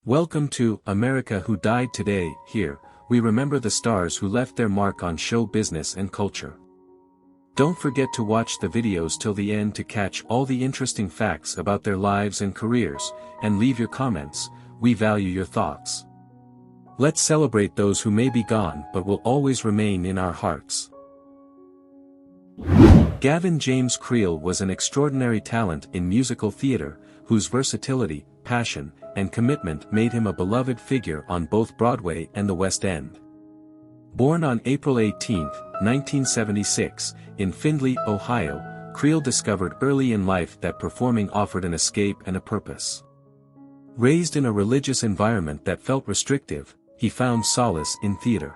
Welcome to America Who Died Today. Here, we remember the stars who left their mark on show business and culture. Don't forget to watch the videos till the end to catch all the interesting facts about their lives and careers, and leave your comments. We value your thoughts. Let's celebrate those who may be gone but will always remain in our hearts. Gavin James Creel was an extraordinary talent in musical theater, whose versatility, passion, and commitment made him a beloved figure on both Broadway and the West End. Born on April 18, 1976, in Findlay, Ohio, Creel discovered early in life that performing offered an escape and a purpose. Raised in a religious environment that felt restrictive, he found solace in theater.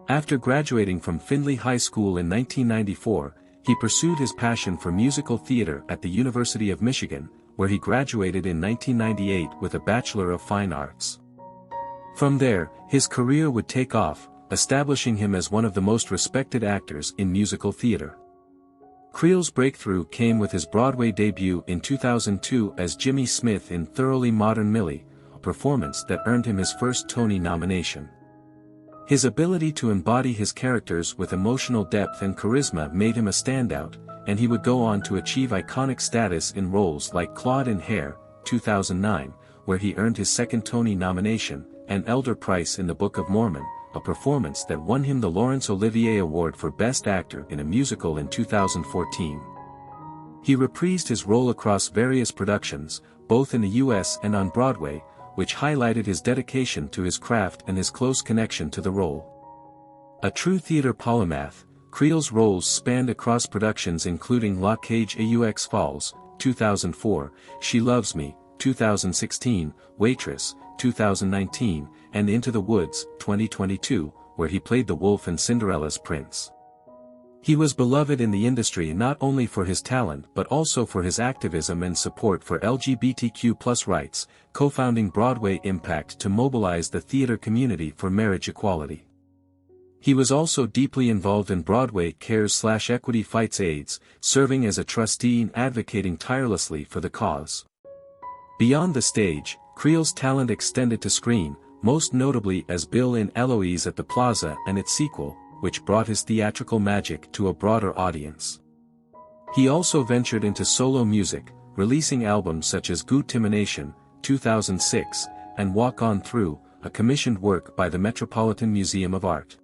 After graduating from Findlay High School in 1994, he pursued his passion for musical theater at the University of Michigan, where he graduated in 1998 with a Bachelor of Fine Arts. From there, his career would take off, establishing him as one of the most respected actors in musical theater. Creel's breakthrough came with his Broadway debut in 2002 as Jimmy Smith in Thoroughly Modern Millie, a performance that earned him his first Tony nomination. His ability to embody his characters with emotional depth and charisma made him a standout, and he would go on to achieve iconic status in roles like Claude in Hair, 2009, where he earned his second Tony nomination, and Elder Price in The Book of Mormon, a performance that won him the Laurence Olivier Award for Best Actor in a Musical in 2014. He reprised his role across various productions, both in the US and on Broadway, which highlighted his dedication to his craft and his close connection to the role. A true theater polymath, Creel's roles spanned across productions including La Cage aux Folles, 2004, She Loves Me, 2016, Waitress, 2019, and Into the Woods, 2022, where he played the wolf in Cinderella's Prince. He was beloved in the industry not only for his talent but also for his activism and support for LGBTQ+ rights, co-founding Broadway Impact to mobilize the theater community for marriage equality. He was also deeply involved in Broadway Cares/Equity Fights AIDS, serving as a trustee and advocating tirelessly for the cause. Beyond the stage, Creel's talent extended to screen, most notably as Bill in Eloise at the Plaza and its sequel, which brought his theatrical magic to a broader audience. He also ventured into solo music, releasing albums such as Gute Timination, 2006, and Walk On Through, a commissioned work by the Metropolitan Museum of Art.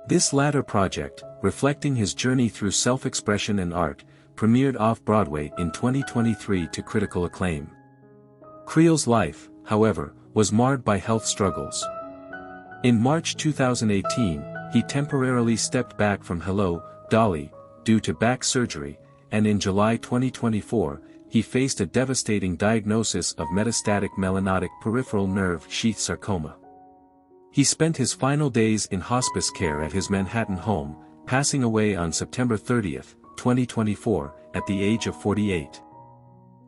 This latter project, reflecting his journey through self-expression and art, premiered off-Broadway in 2023 to critical acclaim. Creel's life, however, was marred by health struggles. In March 2018, he temporarily stepped back from Hello, Dolly, due to back surgery, and in July 2024, he faced a devastating diagnosis of metastatic melanotic peripheral nerve sheath sarcoma. He spent his final days in hospice care at his Manhattan home, passing away on September 30, 2024, at the age of 48.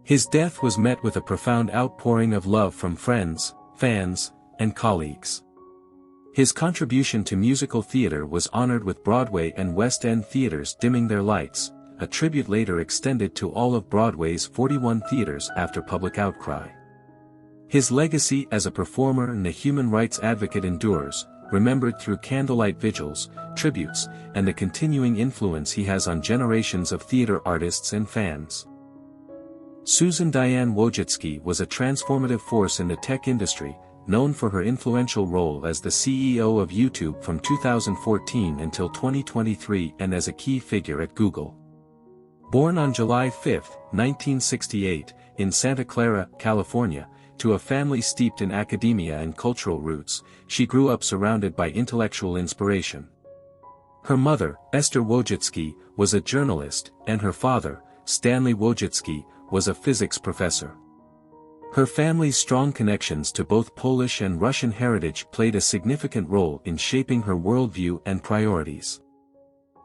His death was met with a profound outpouring of love from friends, fans, and colleagues. His contribution to musical theater was honored with Broadway and West End theaters dimming their lights, a tribute later extended to all of Broadway's 41 theaters after public outcry. His legacy as a performer and a human rights advocate endures, remembered through candlelight vigils, tributes, and the continuing influence he has on generations of theater artists and fans. Susan Diane Wojcicki was a transformative force in the tech industry, known for her influential role as the CEO of YouTube from 2014 until 2023 and as a key figure at Google. Born on July 5, 1968, in Santa Clara, California, to a family steeped in academia and cultural roots, she grew up surrounded by intellectual inspiration. Her mother, Esther Wojcicki, was a journalist, and her father, Stanley Wojcicki, was a physics professor. Her family's strong connections to both Polish and Russian heritage played a significant role in shaping her worldview and priorities.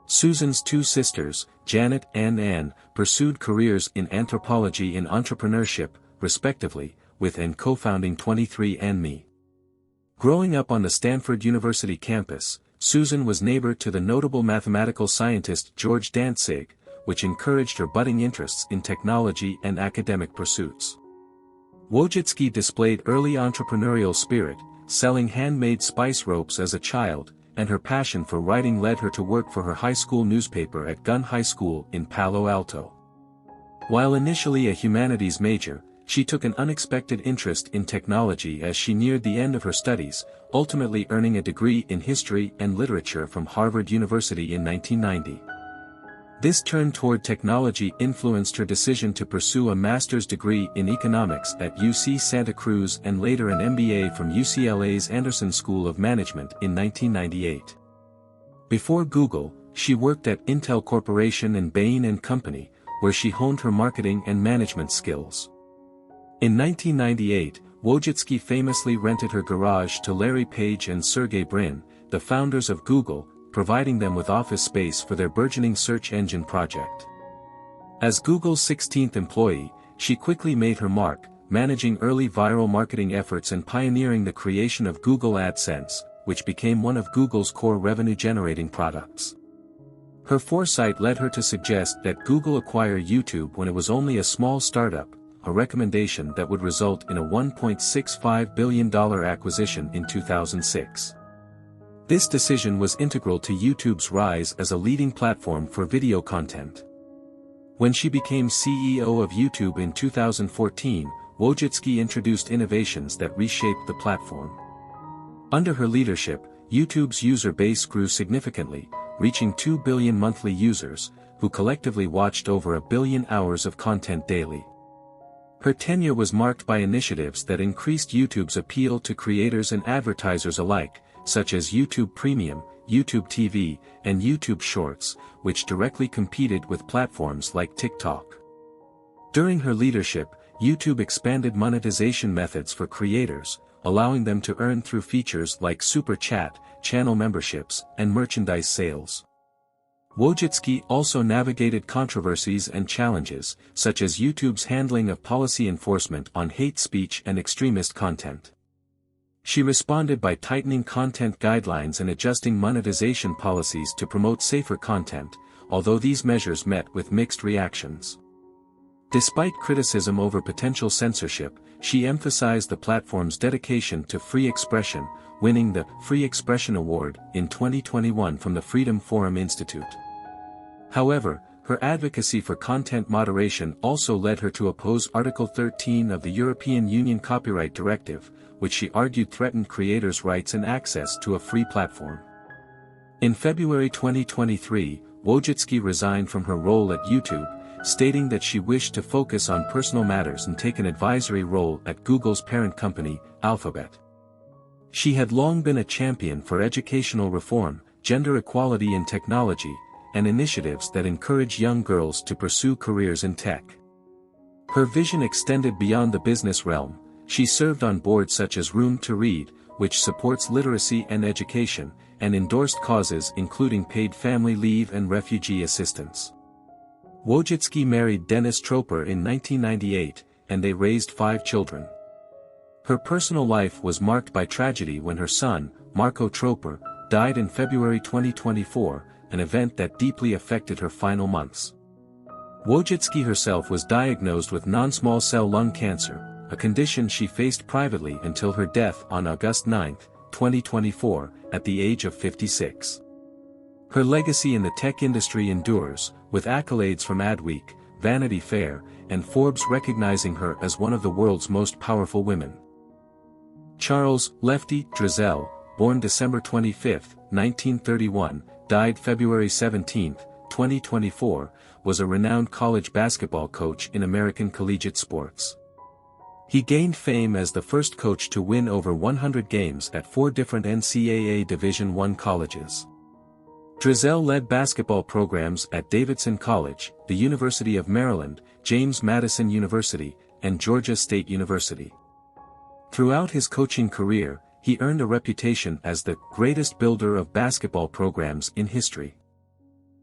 Susan's two sisters, Janet and Anne, pursued careers in anthropology and entrepreneurship, respectively, with and co-founding 23andMe. Growing up on the Stanford University campus, Susan was neighbor to the notable mathematical scientist George Dantzig, which encouraged her budding interests in technology and academic pursuits. Wojcicki displayed early entrepreneurial spirit, selling handmade spice ropes as a child, and her passion for writing led her to work for her high school newspaper at Gunn High School in Palo Alto. While initially a humanities major, she took an unexpected interest in technology as she neared the end of her studies, ultimately earning a degree in history and literature from Harvard University in 1990. This turn toward technology influenced her decision to pursue a master's degree in economics at UC Santa Cruz and later an MBA from UCLA's Anderson School of Management in 1998. Before Google, she worked at Intel Corporation and Bain & Company, where she honed her marketing and management skills. In 1998, Wojcicki famously rented her garage to Larry Page and Sergey Brin, the founders of Google, providing them with office space for their burgeoning search engine project. As Google's 16th employee, she quickly made her mark, managing early viral marketing efforts and pioneering the creation of Google AdSense, which became one of Google's core revenue-generating products. Her foresight led her to suggest that Google acquire YouTube when it was only a small startup, a recommendation that would result in a $1.65 billion acquisition in 2006. This decision was integral to YouTube's rise as a leading platform for video content. When she became CEO of YouTube in 2014, Wojcicki introduced innovations that reshaped the platform. Under her leadership, YouTube's user base grew significantly, reaching 2 billion monthly users, who collectively watched over 1 billion hours of content daily. Her tenure was marked by initiatives that increased YouTube's appeal to creators and advertisers alike, such as YouTube Premium, YouTube TV, and YouTube Shorts, which directly competed with platforms like TikTok. During her leadership, YouTube expanded monetization methods for creators, allowing them to earn through features like Super Chat, channel memberships, and merchandise sales. Wojcicki also navigated controversies and challenges, such as YouTube's handling of policy enforcement on hate speech and extremist content. She responded by tightening content guidelines and adjusting monetization policies to promote safer content, although these measures met with mixed reactions. Despite criticism over potential censorship, she emphasized the platform's dedication to free expression, winning the Free Expression Award in 2021 from the Freedom Forum Institute. However, her advocacy for content moderation also led her to oppose Article 13 of the European Union Copyright Directive, which she argued threatened creators' rights and access to a free platform. In February 2023, Wojcicki resigned from her role at YouTube, stating that she wished to focus on personal matters and take an advisory role at Google's parent company, Alphabet. She had long been a champion for educational reform, gender equality in technology, and initiatives that encourage young girls to pursue careers in tech. Her vision extended beyond the business realm. She served on boards such as Room to Read, which supports literacy and education, and endorsed causes including paid family leave and refugee assistance. Wojcicki married Dennis Troper in 1998, and they raised 5 children. Her personal life was marked by tragedy when her son, Marco Troper, died in February 2024, an event that deeply affected her final months. Wojcicki herself was diagnosed with non-small cell lung cancer, a condition she faced privately until her death on August 9, 2024, at the age of 56. Her legacy in the tech industry endures, with accolades from Adweek, Vanity Fair, and Forbes recognizing her as one of the world's most powerful women. Charles "Lefty" Drizel, born December 25, 1931, died February 17, 2024, was a renowned college basketball coach in American collegiate sports. He gained fame as the first coach to win over 100 games at 4 different NCAA Division I colleges. Drizel led basketball programs at Davidson College, the University of Maryland, James Madison University, and Georgia State University. Throughout his coaching career, he earned a reputation as the greatest builder of basketball programs in history.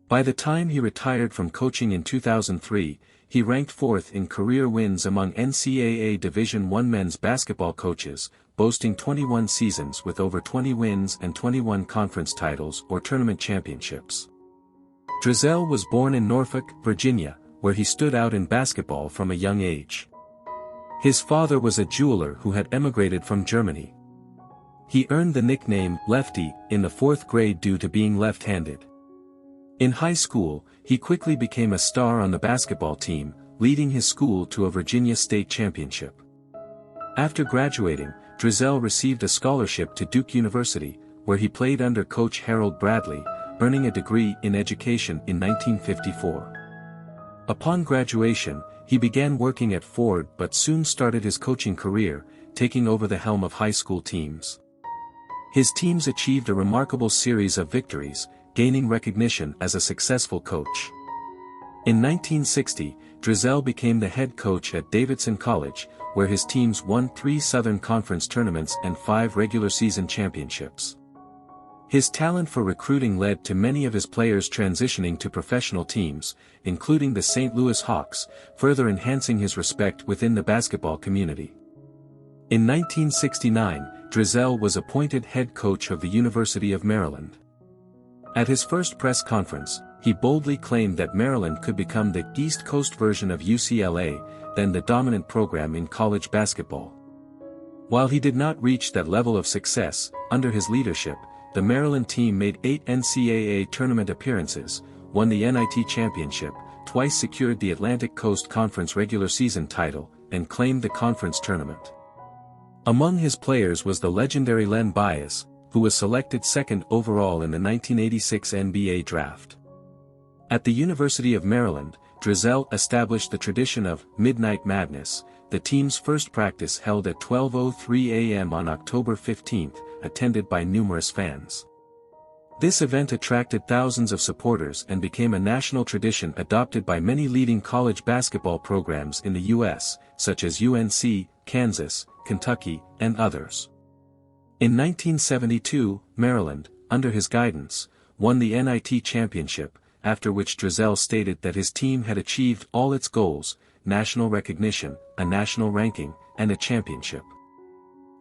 By the time he retired from coaching in 2003, he ranked 4th in career wins among NCAA Division I men's basketball coaches, boasting 21 seasons with over 20 wins and 21 conference titles or tournament championships. Drizel was born in Norfolk, Virginia, where he stood out in basketball from a young age. His father was a jeweler who had emigrated from Germany. He earned the nickname Lefty in the 4th grade due to being left-handed. In high school, he quickly became a star on the basketball team, leading his school to a Virginia state championship. After graduating, Delle received a scholarship to Duke University, where he played under coach Harold Bradley, earning a degree in education in 1954. Upon graduation, he began working at Ford but soon started his coaching career, taking over the helm of high school teams. His teams achieved a remarkable series of victories, gaining recognition as a successful coach. In 1960, Delle became the head coach at Davidson College, where his teams won 3 Southern Conference tournaments and 5 regular season championships. His talent for recruiting led to many of his players transitioning to professional teams, including the St. Louis Hawks, further enhancing his respect within the basketball community. In 1969, Delle was appointed head coach of the University of Maryland. At his first press conference, he boldly claimed that Maryland could become the East Coast version of UCLA, then the dominant program in college basketball. While he did not reach that level of success, under his leadership, the Maryland team made 8 NCAA tournament appearances, won the NIT championship, twice secured the Atlantic Coast Conference regular season title, and claimed the conference tournament. Among his players was the legendary Len Bias, who was selected 2nd overall in the 1986 NBA draft. At the University of Maryland, Delle established the tradition of Midnight Madness, the team's first practice held at 12:03 a.m. on October 15, attended by numerous fans. This event attracted thousands of supporters and became a national tradition adopted by many leading college basketball programs in the U.S., such as UNC, Kansas, Kentucky, and others. In 1972, Maryland, under his guidance, won the NIT championship, after which Delle stated that his team had achieved all its goals: national recognition, a national ranking, and a championship.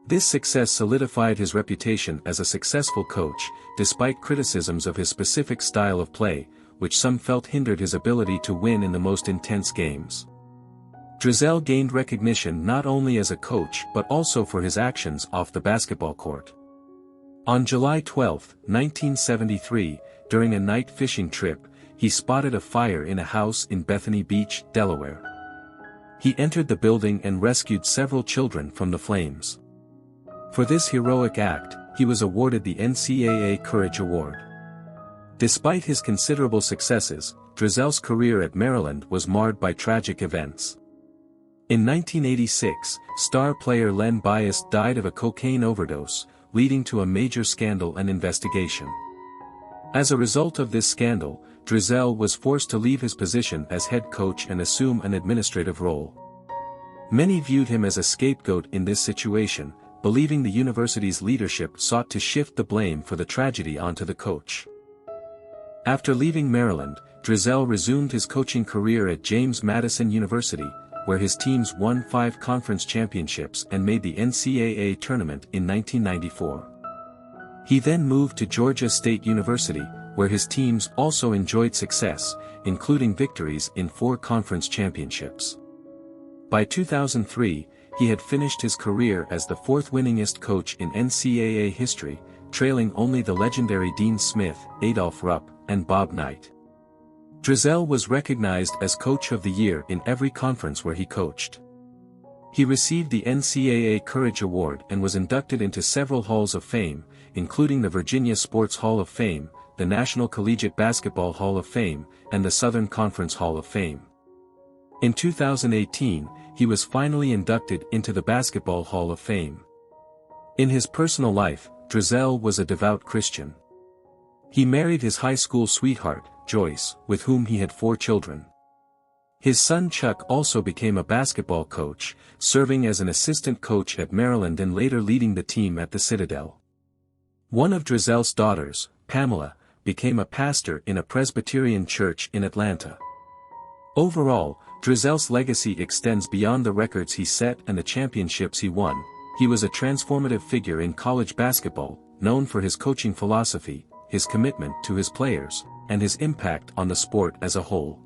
This success solidified his reputation as a successful coach, despite criticisms of his specific style of play, which some felt hindered his ability to win in the most intense games. Delle gained recognition not only as a coach but also for his actions off the basketball court. On July 12, 1973, during a night fishing trip, he spotted a fire in a house in Bethany Beach, Delaware. He entered the building and rescued several children from the flames. For this heroic act, he was awarded the NCAA Courage Award. Despite his considerable successes, Delle's career at Maryland was marred by tragic events. In 1986, star player Len Bias died of a cocaine overdose, leading to a major scandal and investigation. As a result of this scandal, Delle was forced to leave his position as head coach and assume an administrative role. Many viewed him as a scapegoat in this situation, believing the university's leadership sought to shift the blame for the tragedy onto the coach. After leaving Maryland, Delle resumed his coaching career at James Madison University, where his teams won 5 conference championships and made the NCAA tournament in 1994. He then moved to Georgia State University, where his teams also enjoyed success, including victories in 4 conference championships. By 2003, he had finished his career as the 4th winningest coach in NCAA history, trailing only the legendary Dean Smith, Adolph Rupp, and Bob Knight. Delle was recognized as Coach of the Year in every conference where he coached. He received the NCAA Courage Award and was inducted into several halls of fame, including the Virginia Sports Hall of Fame, the National Collegiate Basketball Hall of Fame, and the Southern Conference Hall of Fame. In 2018, he was finally inducted into the Basketball Hall of Fame. In his personal life, Delle was a devout Christian. He married his high school sweetheart, Joyce, with whom he had 4 children. His son Chuck also became a basketball coach, serving as an assistant coach at Maryland and later leading the team at the Citadel. One of Delle's daughters, Pamela, became a pastor in a Presbyterian church in Atlanta. Overall, Delle's legacy extends beyond the records he set and the championships he won. He was a transformative figure in college basketball, known for his coaching philosophy, his commitment to his players, and his impact on the sport as a whole.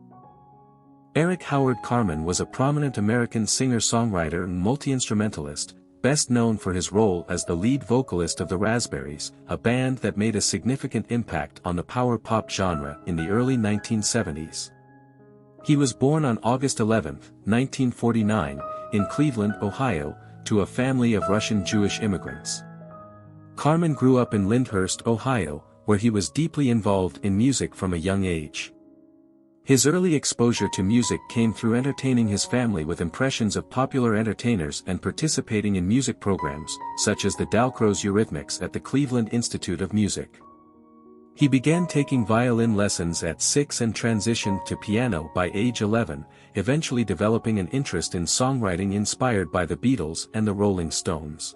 Eric Howard Carmen was a prominent American singer-songwriter and multi-instrumentalist, best known for his role as the lead vocalist of the Raspberries, a band that made a significant impact on the power pop genre in the early 1970s. He was born on August 11, 1949, in Cleveland, Ohio, to a family of Russian Jewish immigrants. Carmen grew up in Lyndhurst, Ohio, where he was deeply involved in music from a young age. His early exposure to music came through entertaining his family with impressions of popular entertainers and participating in music programs, such as the Dalcroze Eurythmics at the Cleveland Institute of Music. He began taking violin lessons at 6 and transitioned to piano by age 11, eventually developing an interest in songwriting inspired by the Beatles and the Rolling Stones.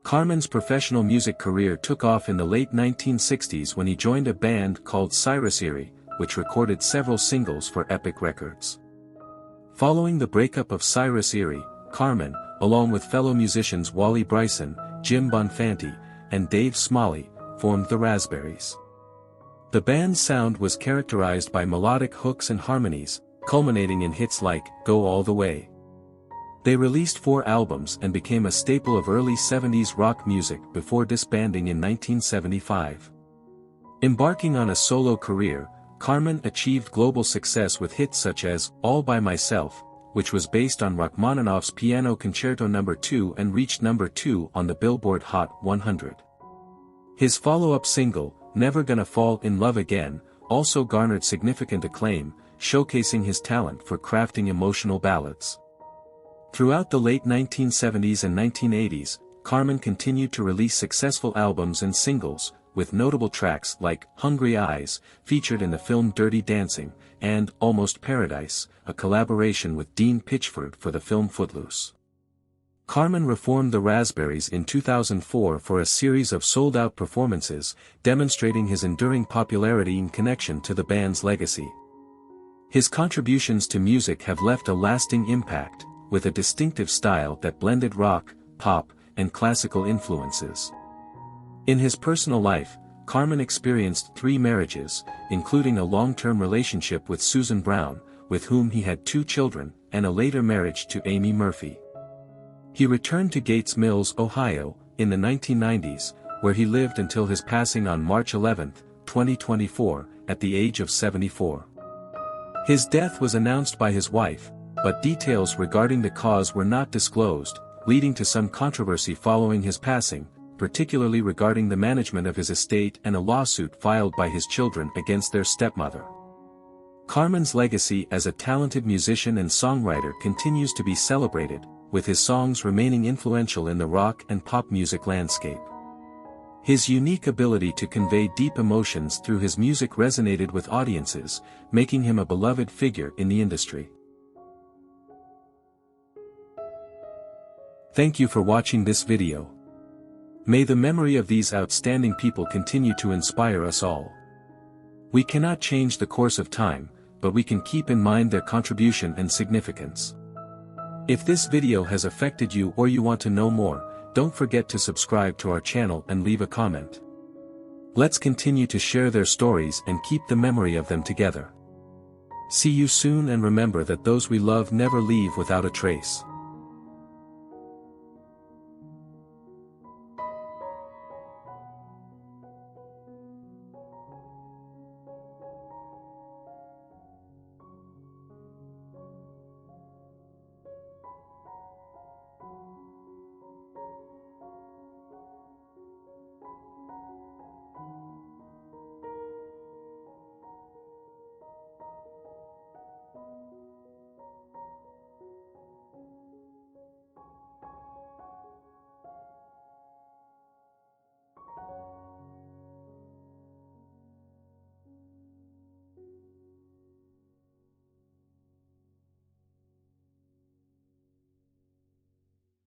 Carmen's professional music career took off in the late 1960s when he joined a band called Cyrus-Erie, which recorded several singles for Epic Records. Following the breakup of Cyrus-Erie, Carmen, along with fellow musicians Wally Bryson, Jim Bonfanti, and Dave Smalley, formed the Raspberries. The band's sound was characterized by melodic hooks and harmonies, culminating in hits like Go All the Way. They released 4 albums and became a staple of early 70s rock music before disbanding in 1975. Embarking on a solo career, Carmen achieved global success with hits such as All by Myself, which was based on Rachmaninoff's Piano Concerto No. 2 and reached No. 2 on the Billboard Hot 100. His follow-up single, Never Gonna Fall in Love Again, also garnered significant acclaim, showcasing his talent for crafting emotional ballads. Throughout the late 1970s and 1980s, Carmen continued to release successful albums and singles, with notable tracks like Hungry Eyes, featured in the film Dirty Dancing, and Almost Paradise, a collaboration with Dean Pitchford for the film Footloose. Carmen reformed the Raspberries in 2004 for a series of sold-out performances, demonstrating his enduring popularity in connection to the band's legacy. His contributions to music have left a lasting impact, with a distinctive style that blended rock, pop, and classical influences. In his personal life, Carmen experienced 3 marriages, including a long-term relationship with Susan Brown, with whom he had 2 children, and a later marriage to Amy Murphy. He returned to Gates Mills, Ohio, in the 1990s, where he lived until his passing on March 11, 2024, at the age of 74. His death was announced by his wife, but details regarding the cause were not disclosed, leading to some controversy following his passing, particularly regarding the management of his estate and a lawsuit filed by his children against their stepmother. Carmen's legacy as a talented musician and songwriter continues to be celebrated, with his songs remaining influential in the rock and pop music landscape. His unique ability to convey deep emotions through his music resonated with audiences, making him a beloved figure in the industry. Thank you for watching this video. May the memory of these outstanding people continue to inspire us all. We cannot change the course of time, but we can keep in mind their contribution and significance. If this video has affected you or you want to know more, don't forget to subscribe to our channel and leave a comment. Let's continue to share their stories and keep the memory of them together. See you soon, and remember that those we love never leave without a trace.